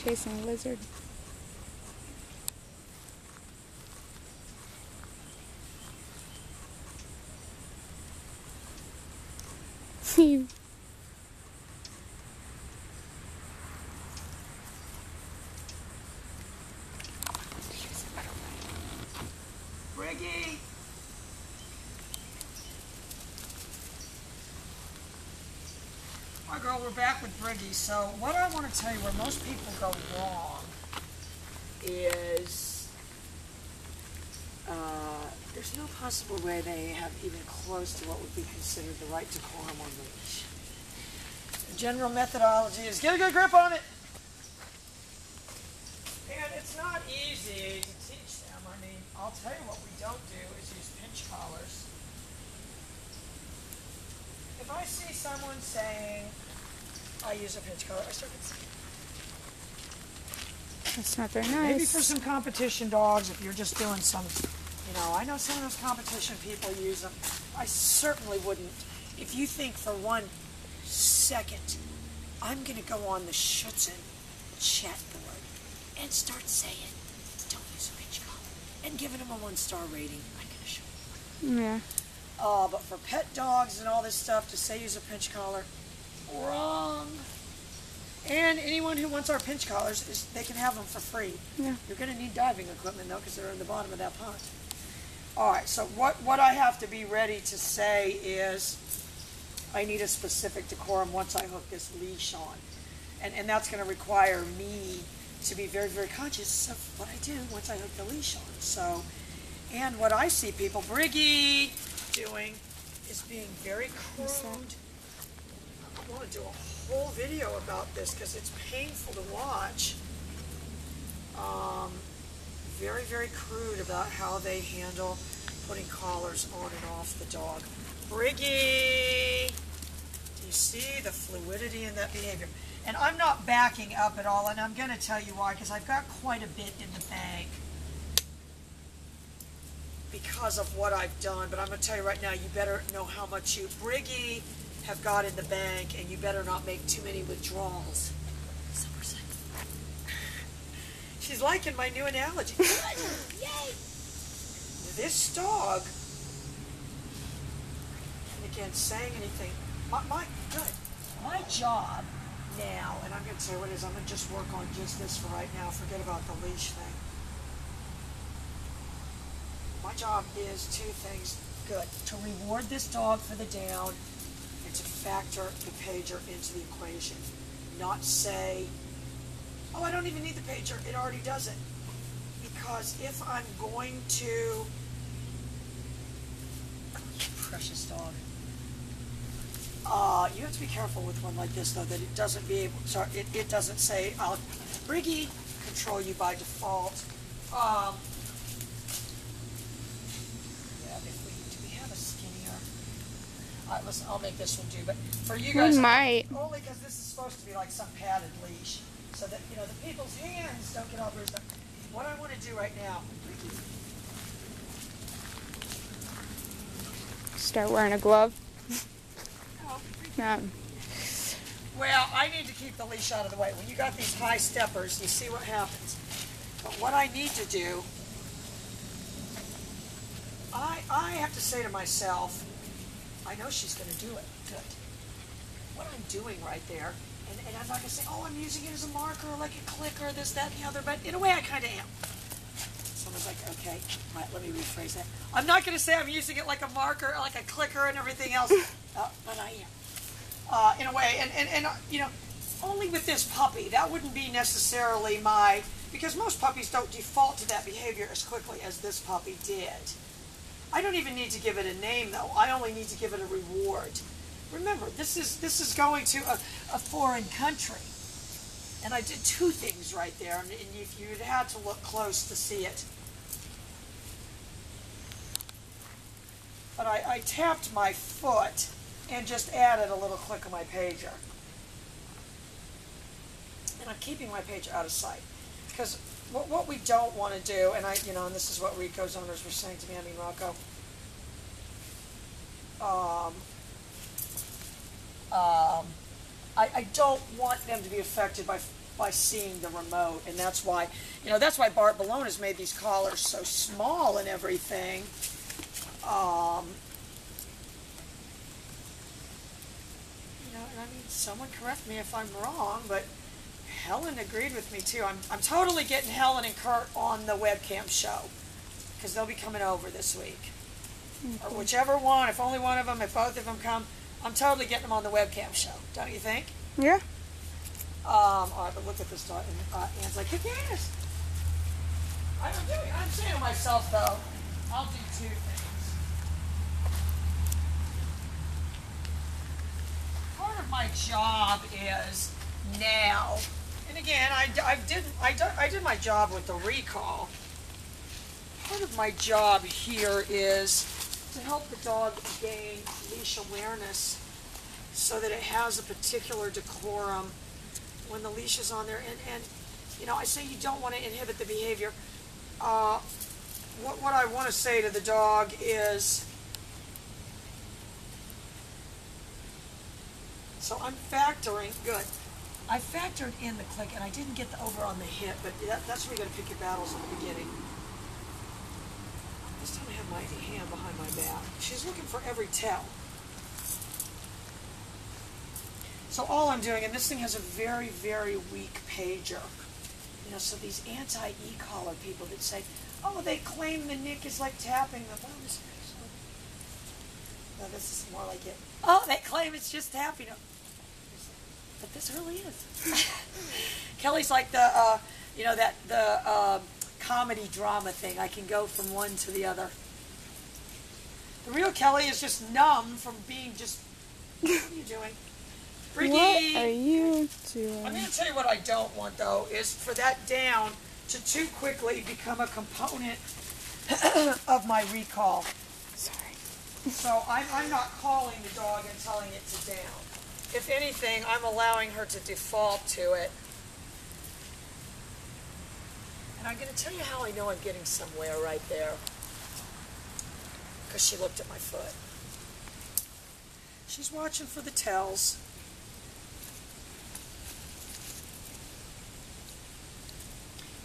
chasing a lizard. Briggy! Alright girl, we're back with Briggy. So what I want to tell you where most people go wrong is there's no possible way they have even close to what would be considered the right decorum on the leash. The general methodology is get a good grip on it. And it's not easy to teach them. I mean, I'll tell you what we don't do is use pinch collars. If I see someone saying, I use a pinch collar, I start saying, that's not very nice. maybe for some competition dogs, if you're just doing some, you know, I know some of those competition people use them. I certainly wouldn't. If you think for 1 second, I'm going to go on the Schutzen chat board and start saying, don't use a pinch collar, and giving them a 1-star rating, I can assure you. Yeah. But for pet dogs and all this stuff, to say use a pinch collar, wrong. And anyone who wants our pinch collars, they can have them for free. Yeah. You're going to need diving equipment, though, because they're in the bottom of that pond. All right, so what I have to be ready to say is I need a specific decorum once I hook this leash on. And that's going to require me to be very, very conscious of what I do once I hook the leash on. So, and what I see people, Briggy, doing is being very crude. I want to do a whole video about this because it's painful to watch. Very, very crude about how they handle putting collars on and off the dog. Briggy! Do you see the fluidity in that behavior? And I'm not backing up at all, and I'm going to tell you why, because I've got quite a bit in the bank because of what I've done. But I'm going to tell you right now, you better know how much you, Briggy, have got in the bank, and you better not make too many withdrawals. She's liking my new analogy. Yay! This dog, and again, saying anything, my job now, and I'm going to tell you what it is, I'm going to just work on just this for right now, forget about the leash thing. My job is 2 things. Good. To reward this dog for the down and to factor the pager into the equation. Not say, oh, I don't even need the pager. It already does it. Because if I'm going to... Precious dog. You have to be careful with one like this, though, that it doesn't be able... Sorry, it doesn't say, I'll Briggy control you by default. Yeah, do we have a skinnier... All right, listen, I'll make this one do, but for you guys... We might. Only because this is supposed to be like some padded leash. So that, you know, the people's hands don't get all bruised up. What I want to do right now... Start wearing a glove. Oh. No. Well, I need to keep the leash out of the way. When you got these high steppers, you see what happens. But what I need to do... I have to say to myself, I know she's going to do it. Good. What I'm doing right there... And I'm not going to say, oh, I'm using it as a marker, or like a clicker, this, that, and the other, but in a way I kind of am. Someone's like, okay, all right, let me rephrase that. I'm not going to say I'm using it like a marker, like a clicker, and everything else, but I am. In a way, and you know, only with this puppy, that wouldn't be necessarily my, because most puppies don't default to that behavior as quickly as this puppy did. I don't even need to give it a name, though. I only need to give it a reward. Remember, this is going to a foreign country. And I did 2 things right there, and you'd had to look close to see it. But I tapped my foot and just added a little click of my pager. And I'm keeping my pager out of sight. Because what we don't want to do, and and this is what Rico's owners were saying to me, I mean Rocco, I don't want them to be affected by by seeing the remote, and that's why, that's why Bart Bellone has made these collars so small and everything. And I mean, someone correct me if I'm wrong, but Helen agreed with me too. I'm totally getting Helen and Kurt on the webcam show, because they'll be coming over this week. Or whichever one, if only one of them, if both of them come, I'm totally getting them on the webcam show, don't you think? Yeah. All right, but look at this dog. Anne's like, who cares? I'm saying to myself, though, I'll do two things. Part of my job is now, and again, I did my job with the recall. Part of my job here is to help the dog gain leash awareness so that it has a particular decorum when the leash is on there. And I say you don't want to inhibit the behavior. What I want to say to the dog is, so I'm factoring, good. I factored in the click, and I didn't get the over on the hip, but that's where you got to pick your battles at the beginning. This time I have my hand behind my back. She's looking for every tail. So all I'm doing, and this thing has a very, very weak pager. So these anti-e-collar people that say, oh, they claim the nick is like tapping them. No, this is more like it. Oh, they claim it's just tapping them. But this really is. Kelly's like the, the comedy drama thing. I can go from one to the other. The real Kelly is just numb from being just, what are you doing? Freaky. What are you doing? I'm going to tell you what I don't want, though, is for that down to too quickly become a component of my recall. Sorry. So I'm not calling the dog and telling it to down. If anything, I'm allowing her to default to it. And I'm going to tell you how I know I'm getting somewhere right there. Because she looked at my foot. She's watching for the tells.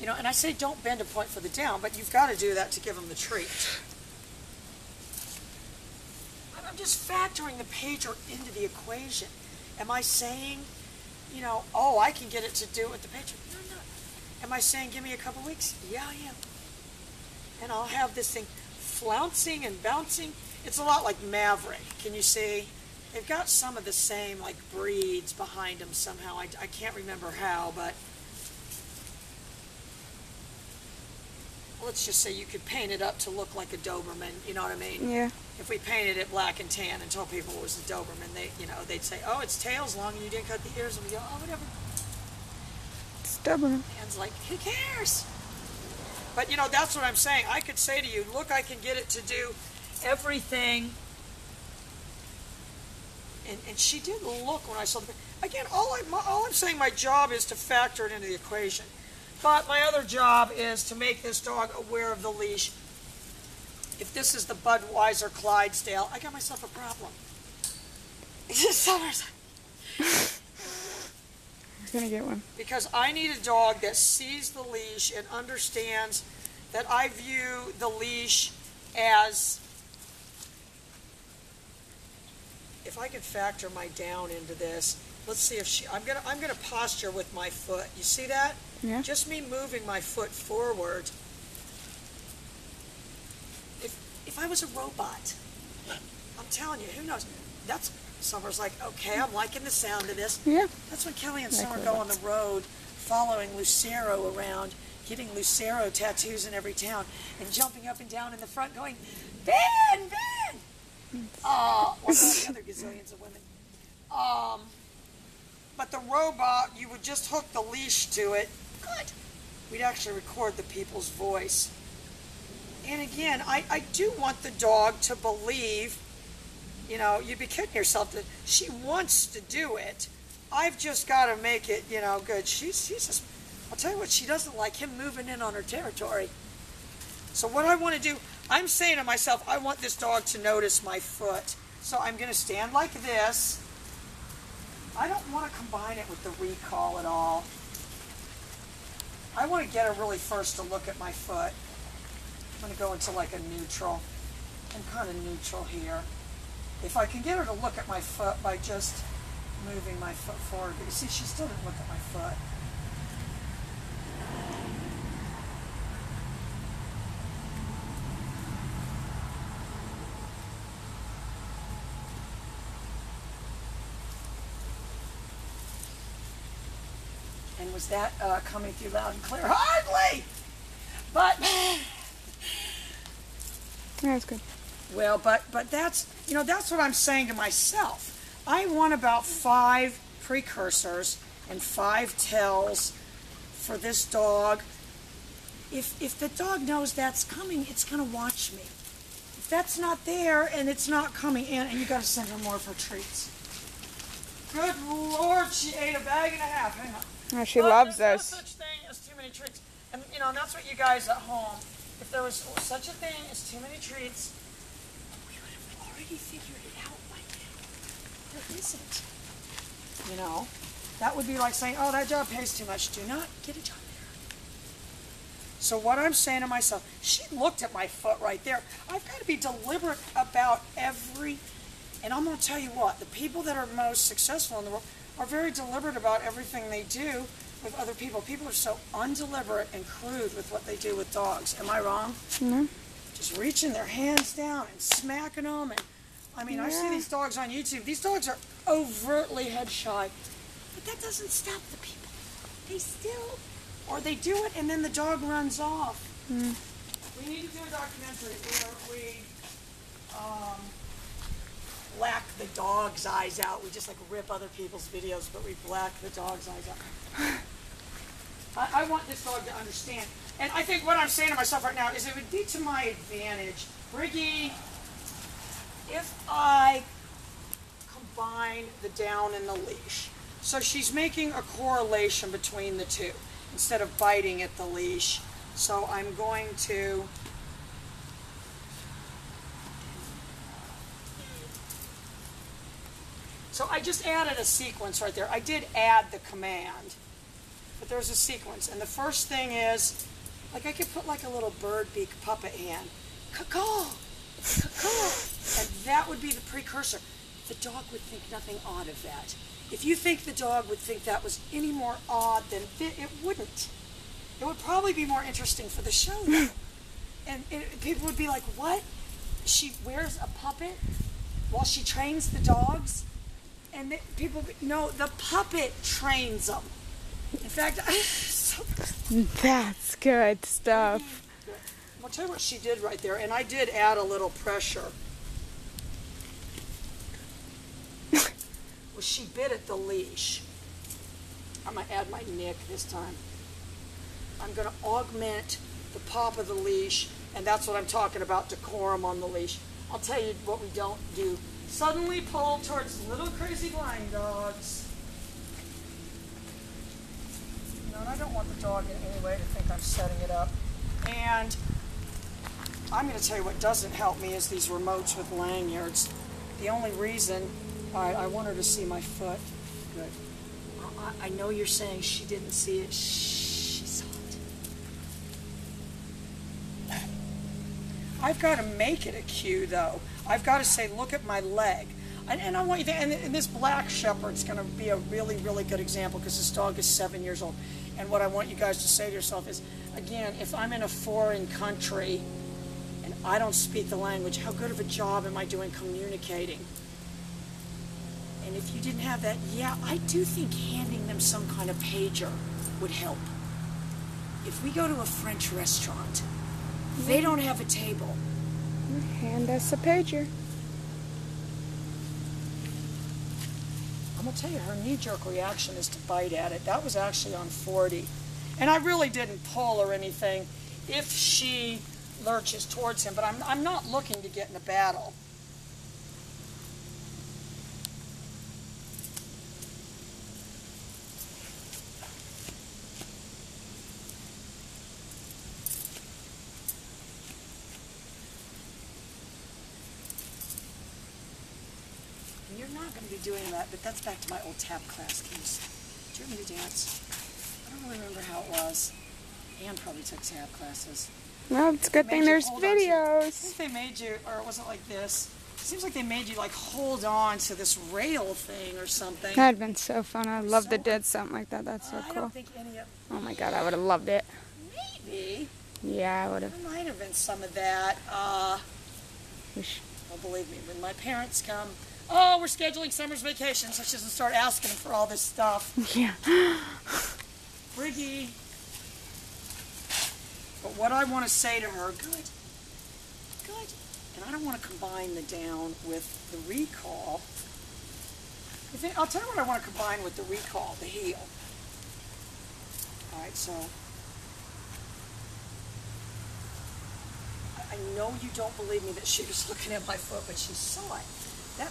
And I say don't bend a point for the down, but you've got to do that to give them the treat. I'm just factoring the pager into the equation. Am I saying, oh, I can get it to do it with the pager? No, I'm not. Am I saying give me a couple weeks? Yeah, I am. And I'll have this thing flouncing and bouncing. It's a lot like Maverick. Can you see? They've got some of the same, like, breeds behind them somehow. I can't remember how, but let's just say you could paint it up to look like a Doberman, you know what I mean? Yeah. If we painted it black and tan and told people it was a Doberman, they'd say, oh, its tail's long and you didn't cut the ears, and we go, oh, whatever. Stubborn. Anne's like, who cares? But, that's what I'm saying. I could say to you, look, I can get it to do everything. And she did look when I saw the... Again, all I'm saying my job is to factor it into the equation. But my other job is to make this dog aware of the leash. If this is the Budweiser Clydesdale, I got myself a problem. Summers. You're gonna get one. Because I need a dog that sees the leash and understands that I view the leash as, if I can factor my down into this, let's see if I'm gonna posture with my foot. You see that? Yeah. Just me moving my foot forward. If I was a robot, I'm telling you, who knows? Summer's like, okay, I'm liking the sound of this. Yeah. That's when Kelly and Like Summer go on robots. the road following Lucero around, getting Lucero tattoos in every town, and jumping up and down in the front going, Ben, Ben! Or all the other gazillions of women. But the robot, you would just hook the leash to it. Good. We'd actually record the people's voice. And again, I do want the dog to believe, you'd be kidding yourself that she wants to do it. I've just got to make it, good. She's just, I'll tell you what, she doesn't like him moving in on her territory. So what I want to do, I'm saying to myself, I want this dog to notice my foot. So I'm going to stand like this. I don't want to combine it with the recall at all. I want to get her really first to look at my foot. I'm going to go into like a neutral. I'm kind of neutral here. If I can get her to look at my foot by just moving my foot forward. But you see, she still didn't look at my foot. And was that coming through loud and clear? Hardly! But, That's good. well, but that's, you know, that's what I'm saying to myself. I want about 5 precursors and 5 tells for this dog. If the dog knows that's coming, it's going to watch me. If that's not there and it's not coming in, and you got to send her more of her treats. Good Lord, she ate a bag and a half. Hang on. Oh, she loves There's us. no such thing as too many treats. And, you know, that's what you guys at home, if there was such a thing as too many treats, we would have already figured it out by now. There isn't. You know, that would be like saying, oh, that job pays too much. Do not get a job there. So what I'm saying to myself, she looked at my foot right there. I've got to be deliberate about every, and I'm going to tell you what, the people that are most successful in the world are very deliberate about everything they do with other people. People are so undeliberate and crude with what they do with dogs. Am I wrong? No. Just reaching their hands down and smacking them. And I mean, I see these dogs on YouTube. These dogs are overtly head shy. But that doesn't stop the people. They still, or they do it and then the dog runs off. Mm. We need to do a documentary where we black the dog's eyes out. We just like rip other people's videos, but we black the dog's eyes out. I want this dog to understand. And I think what I'm saying to myself right now is it would be to my advantage, Briggy, if I combine the down and the leash. So she's making a correlation between the two instead of biting at the leash. So I'm going to So I just added a sequence right there. I did add the command, but there's a sequence. And the first thing is, like I could put like a little bird beak puppet hand. Caw-caw, caw-caw. And that would be the precursor. The dog would think nothing odd of that. If you think the dog would think that was any more odd than it wouldn't. It would probably be more interesting for the show though. And people would be like, what? She wears a puppet while she trains the dogs? And people, no, the puppet trains them. In fact, That's good stuff. I'll tell you what she did right there, and I did add a little pressure. Well, she bit at the leash. I'm going to add my nick this time. I'm going to augment the pop of the leash, and that's what I'm talking about, decorum on the leash. I'll tell you what we don't do. Suddenly pull towards little crazy blind dogs. No, and I don't want the dog in any way to think I'm setting it up. And I'm going to tell you what doesn't help me is these remotes with lanyards. The only reason, all right, I want her to see my foot. Good. I know you're saying she didn't see it. She saw it. I've got to make it a cue, though. I've got to say, look at my leg. And I want you to, and this black shepherd's going to be a really, really good example because this dog is 7 years old. And what I want you guys to say to yourself is, again, if I'm in a foreign country and I don't speak the language, how good of a job am I doing communicating? And if you didn't have that, yeah, I do think handing them some kind of pager would help. If we go to a French restaurant, they don't have a table. Hand us a pager. I'm going to tell you, her knee-jerk reaction is to bite at it. That was actually on 40. And I really didn't pull or anything if she lurches towards him, but I'm not looking to get in a battle. You're not going to be doing that, but that's back to my old tap class, Keys. Do you want me to dance? I don't really remember how it was. Anne probably took tab classes. Well, it's a good thing there's I videos. think they made you, or it wasn't like this. It seems like they made you like hold on to this rail thing or something. That'd been so fun. I'd love to So- did something like that. That's so I cool. don't think any of, Oh my god, I would have loved it. maybe. Yeah, I would have. There might have been some of that. Wish. Well, believe me, when my parents come, oh, we're scheduling summer's vacation, so she doesn't start asking for all this stuff. Yeah. Briggy. But what I want to say to her, good. And I don't want to combine the down with the recall. I'll tell you what I want to combine with the recall, the heel. All right, so I know you don't believe me that she was looking at my foot, but she saw it.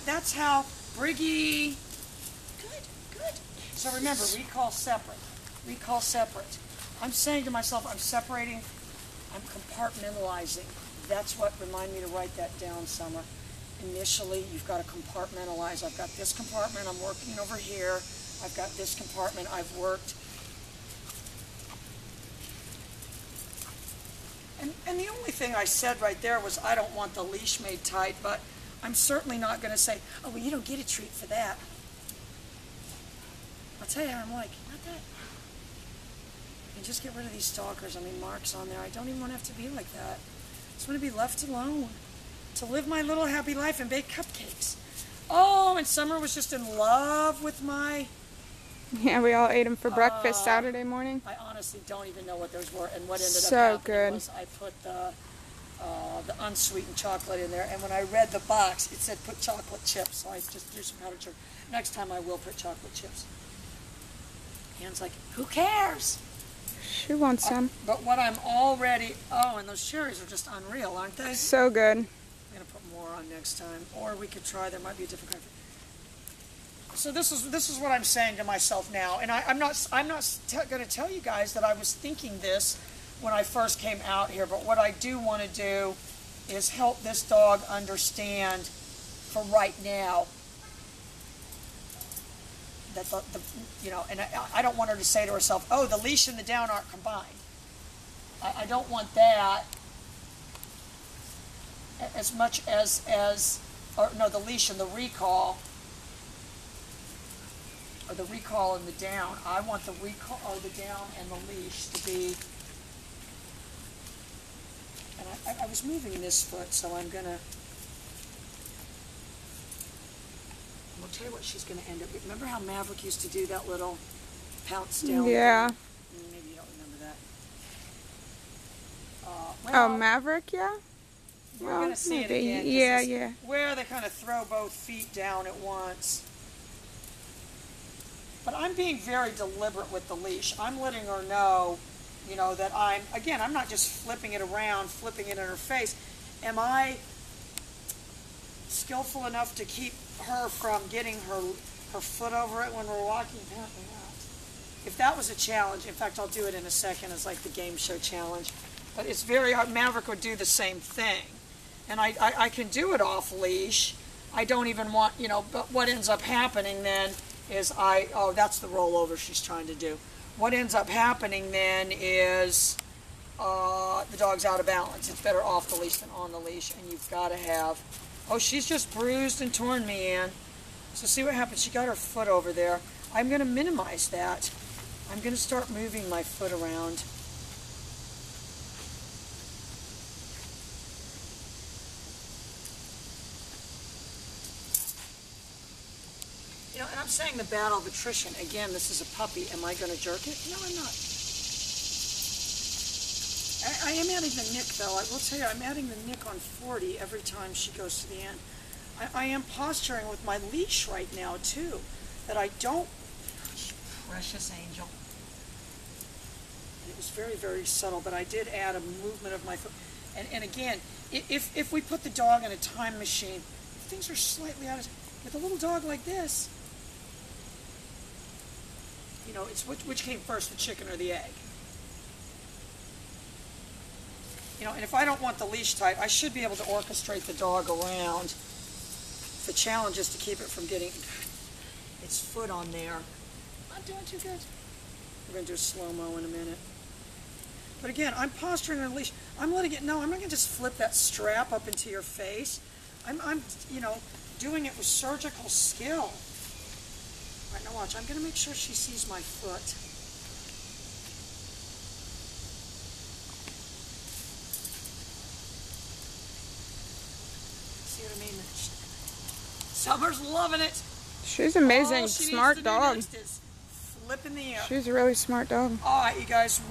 That's how Briggy. Good. So remember, recall separate. Recall separate. I'm saying to myself, I'm separating, I'm compartmentalizing. That's what remind me to write that down, Summer. Initially, you've got to compartmentalize. I've got this compartment, I'm working over here. I've got this compartment, I've worked. And the only thing I said right there was I don't want the leash made tight, but I'm certainly not going to say, oh, well, you don't get a treat for that. I'll tell you how I'm like, not that. And just get rid of these stalkers. I mean, marks on there. I don't even want to have to be like that. I just want to be left alone, to live my little happy life and bake cupcakes. Oh, and Summer was just in love with my... Yeah, we all ate them for breakfast Saturday morning. I honestly don't even know what those were, and what ended up So happening good. was I put the unsweetened chocolate in there, and when I read the box, it said put chocolate chips, so I just threw some powdered sugar. Next time I will put chocolate chips. Anne's like, who cares? She wants some. But what I'm already, oh, and those cherries are just unreal, aren't they? So good. I'm going to put more on next time, or we could try, there might be a different kind of... So this is what I'm saying to myself now, and I'm not going to tell you guys that I was thinking this when I first came out here, but what I do want to do is help this dog understand for right now that and I don't want her to say to herself, oh, the leash and the down aren't combined. I don't want that as much as the leash and the recall. Or the recall and the down. I want the recall, or the down and the leash to be. And I was moving this foot, so I'm gonna tell you what she's gonna end up. Remember how Maverick used to do that little pounce down? Yeah. Maybe you don't remember that. Oh, Maverick, yeah? We're Well, gonna see it maybe. again. 'Cause Yeah, this- yeah. Where they kind of throw both feet down at once. But I'm being very deliberate with the leash. I'm letting her know, that I'm not just flipping it around, flipping it in her face. Am I skillful enough to keep her from getting her foot over it when we're walking? Apparently not. If that was a challenge, in fact, I'll do it in a second as like the game show challenge. But it's very hard. Maverick would do the same thing. And I can do it off leash. I don't even want, but what ends up happening then is that's the rollover she's trying to do. What ends up happening then is the dog's out of balance. It's better off the leash than on the leash, and you've got to have, she's just bruised and torn me, Anne. So see what happens. She got her foot over there. I'm going to minimize that. I'm going to start moving my foot around. And I'm saying the battle of attrition. Again, this is a puppy. Am I going to jerk it? No, I'm not. I am adding the nick, though. I will tell you, I'm adding the nick on 40 every time she goes to the end. I am posturing with my leash right now, too, that I don't... Precious angel. It was very, very subtle, but I did add a movement of my foot. And again, if we put the dog in a time machine, if things are slightly out of... With a little dog like this, it's which came first, the chicken or the egg? And if I don't want the leash tight, I should be able to orchestrate the dog around. The challenge is to keep it from getting its foot on there. Not doing too good. We're going to do a slow-mo in a minute. But again, I'm posturing on a leash. I'm letting it know. I'm not going to just flip that strap up into your face. I'm doing it with surgical skill. All right, now watch. I'm going to make sure she sees my foot. See what I mean? Summer's loving it. She's amazing. All she Smart needs to do dog. next is flip in the air. She's a really smart dog. All right, you guys,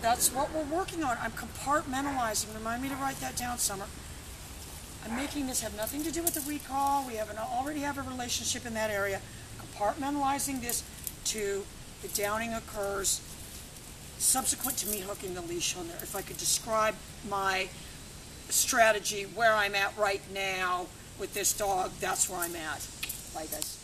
that's what we're working on. I'm compartmentalizing. Remind me to write that down, Summer. I'm making this have nothing to do with the recall. We already have a relationship in that area. Compartmentalizing this to the downing occurs subsequent to me hooking the leash on there. If I could describe my strategy, where I'm at right now with this dog, that's where I'm at. Bye, guys.